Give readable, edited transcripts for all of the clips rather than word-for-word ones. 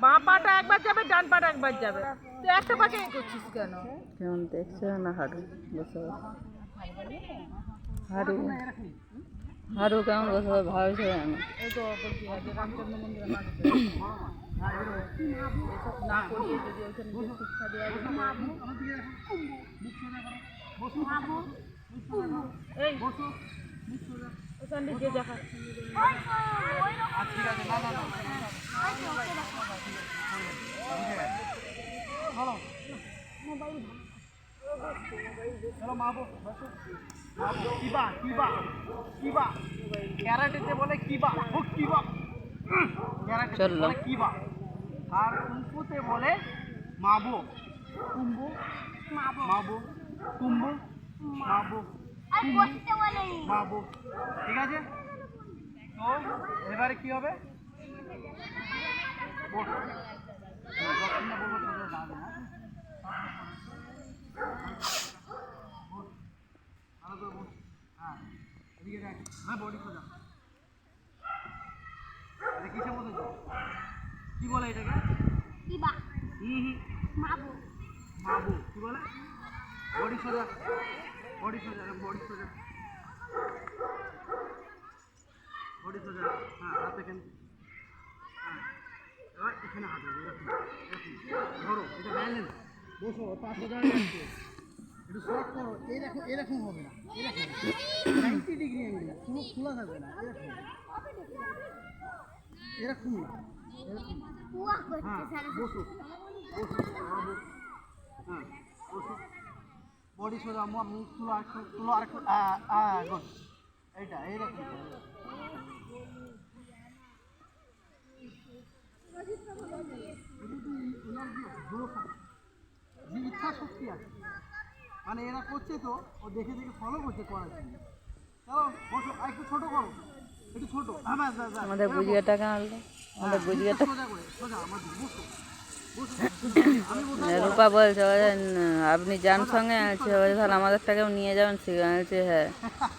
বাঁ পাটা একবার যাবে, ডান পাটা একবার যাবে। তুই একটা পাকে করছিস কেন? কেমন দেখছে না হাঁটু বসে হাঁটু হাঁটু কেমন বসে ভাবছে জানো। এই তো বলছি যে রামচন্দ্র মন্দিরে মানুষ এসব না করিয়ে যদি ওইখানে যে শিক্ষা দেওয়া যেত। এই ওখানে যে দেখাচ্ছি চলো মা বো বসো। কিবা কিবা কিবা ক্যারাটেতে বলে কিবা, ও কিবা ক্যারাটেতে বলে কিবা, আর কুম্ফুতে বলে মাবো। কুম্বু মাবো, কুম্বু মাবো, মাবো। ঠিক আছে, তো এবারে কি হবে? বসো। যখন না বলবো সোজা দাঁড়াবে না। ভালো করে বস। হ্যাঁ, এদিকে দেখ। হ্যাঁ, বডি সোজা। এটা কিসের মধ্যে যাও? কি বলে এটাকে? কিবা হুম মাবু মাবু। কি বলে? বডি সোজা, বডি সোজা, বডি সোজা, বডি সোজা। হ্যাঁ, হাত এখানে। হ্যাঁ, এবার এখানে হাত দেবে, এরকম এরকম ধরো, এটা ব্যালেন্স। বসো, পা সোজা হয়ে যাচ্ছে। একটু শর্ট করো, এরকম এরকম হবে না, এরকম 90 ডিগ্রি অ্যাঙ্গেল, পুরো খোলা থাকবে না, এরকম এরকম না, এরকম। কুয়া করতে হ্যাঁ, সারা বসো বসো, হ্যাঁ বসো। বডি সোজা, মুখ তুলো, আর তুলো, আর গুড। এইটা এইরকম যে ইচ্ছা শক্তি আছে, মানে এরা করছে তো, ও দেখে দেখে ফলো করছে করার জন্য। চলো বসো, আর একটু ছোট করো, একটু ছোট। হ্যাঁ ব্যাস ব্যাস ব্যাস। আমাদের গুজিয়াটা কেন আনলো? আমাদের গুজিয়াটা সোজা করে, সোজা আমাদের বসো বসো। আমি বসে রূপা বলছে বলে, আপনি যান সঙ্গে আছে বলছে, তাহলে আমাদেরটাকেও নিয়ে যাবেন সেখানে। বলছে হ্যাঁ,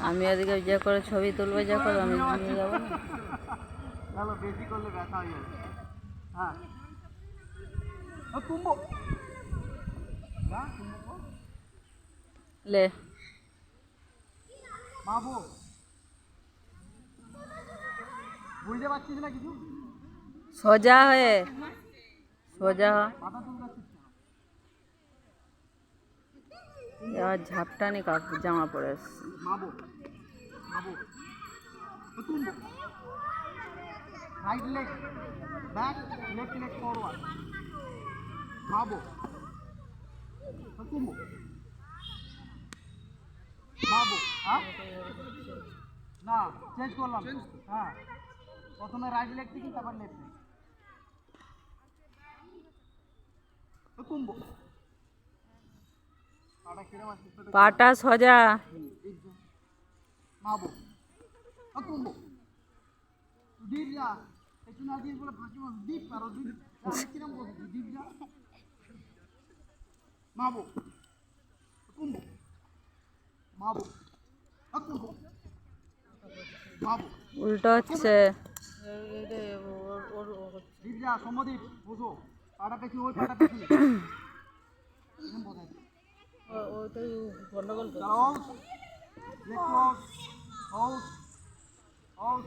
আমি ওদিকে যে করে ছবি তুলবো, যা করে আমি নিয়ে যাবো না। ভালো, বেশি করলে ব্যথা হয়ে যাবে। হ্যাঁ, কুম্ভ লে বাবু, বুঝতে পারছিস না কিছু? সোজা হয়ে সোজা হ। মাথা চুলকাচ্ছিস কেন? এবার ঝাপটানি কাপড় জামা পরে এসছে। মাবো মাবো, কুম্ভ। Right leg back, left leg forward. মাবো, কুম্ভ মাবো। হ্যাঁ, না চেঞ্জ করলাম। হ্যাঁ, প্রথমে রাইট লেগ থেকে, তারপর লেফট লেগ। কুম্ভ, পাটা কিরম আছে? পাটা সোজা। মাবো, কুম্ভ। ডিপ যা, একটু না দিয়ে বলে ফাঁকি মারো, ডিপ পারো, ডিপ। কিরম বলছি, ডিপ যা। মাবো, কুম্ভ মাবো, কুম্ভ মাবো। উল্টো হচ্ছে। ডিপ যা, সম্মদীপ বসো। পাটা পেছনে, ওই পাটা পেছনে। ওইটাই গন্ডগোল Out. Leg close. Out. Out.